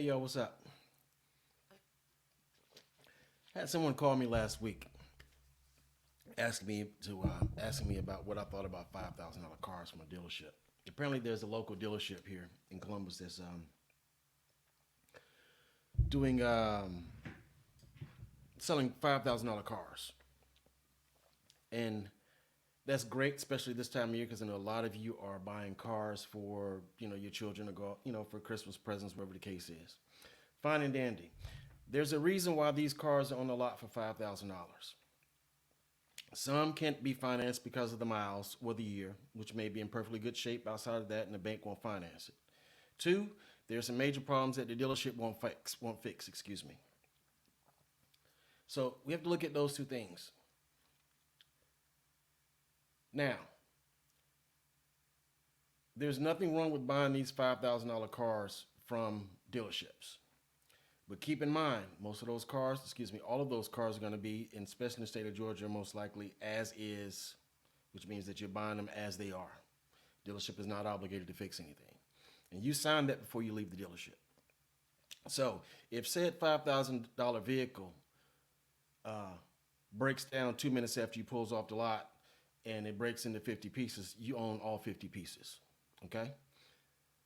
Hey yo, what's up? Had someone call me last week, asking me about what I thought about $5,000 cars from a dealership. Apparently, there's a local dealership here in Columbus that's doing selling $5,000 cars, and that's great, especially this time of year because I know a lot of you are buying cars for your children to go for Christmas presents, whatever the case is. Fine and dandy. There's a reason why these cars are on the lot for $5,000. Some can't be financed because of the miles or the year, which may be in perfectly good shape outside of that, and the bank won't finance it. Two, there's some major problems that the dealership won't fix. Excuse me. So we have to look at those two things. Now, there's nothing wrong with buying these $5,000 cars from dealerships. But keep in mind, most of those cars, excuse me, all of those cars are going to be, especially in the state of Georgia, most likely as is, which means that you're buying them as they are. Dealership is not obligated to fix anything. And you sign that before you leave the dealership. So if said $5,000 vehicle uh, breaks down 2 minutes after you pulls off the lot and it breaks into 50 pieces, you own all 50 pieces. Okay?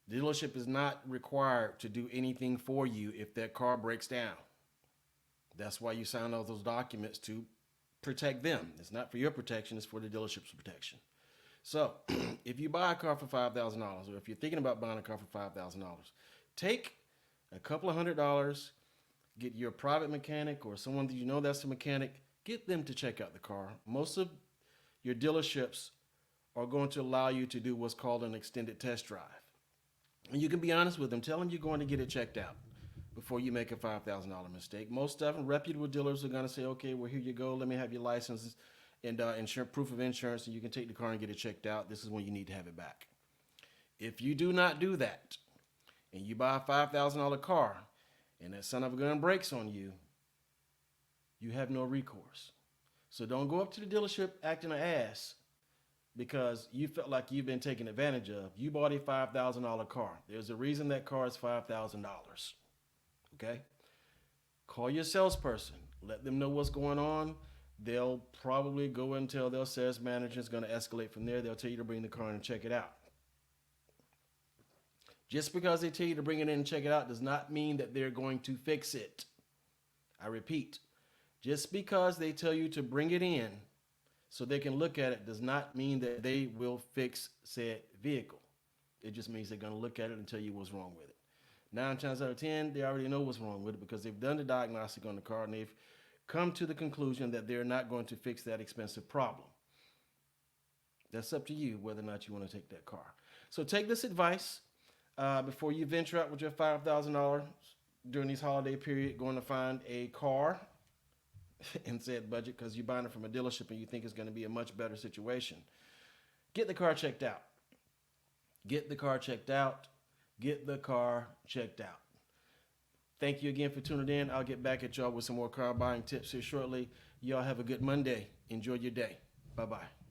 The dealership is not required to do anything for you if that car breaks down. That's why you sign all those documents to protect them. It's not for your protection, it's for the dealership's protection. So, if you buy a car for $5,000, or if you're thinking about buying a car for $5,000, take a couple of $100, get your private mechanic or someone that you know that's a mechanic, get them to check out the car. Most of your dealerships are going to allow you to do what's called an extended test drive. And you can be honest with them. Tell them you're going to get it checked out before you make a $5,000 mistake. Most of them, reputable dealers are going to say, okay, well, here you go. Let me have your license and proof of insurance, and you can take the car and get it checked out. This is when you need to have it back. If you do not do that, and you buy a $5,000 car, and that son of a gun breaks on you, you have no recourse. So don't go up to the dealership acting an ass because you felt like you've been taken advantage of. You bought a $5,000 car. There's a reason that car is $5,000. Okay? Call your salesperson. Let them know what's going on. They'll probably go and tell their sales manager. It's going to escalate from there. They'll tell you to bring the car in and check it out. Just because they tell you to bring it in and check it out does not mean that they're going to fix it. I repeat, just because they tell you to bring it in so they can look at it does not mean that they will fix said vehicle. It just means they're going to look at it and tell you what's wrong with it. 9 times out of 10, they already know what's wrong with it because they've done the diagnostic on the car and they've come to the conclusion that they're not going to fix that expensive problem. That's up to you whether or not you want to take that car. So take this advice before you venture out with your $5,000 during this holiday period, going to find a car in said budget because you're buying it from a dealership and you think it's going to be a much better situation. Get the car checked out. Get the car checked out. Get the car checked out. Thank you again for tuning in. I'll get back at y'all with some more car buying tips here shortly. Y'all have a good Monday. Enjoy your day. Bye-bye.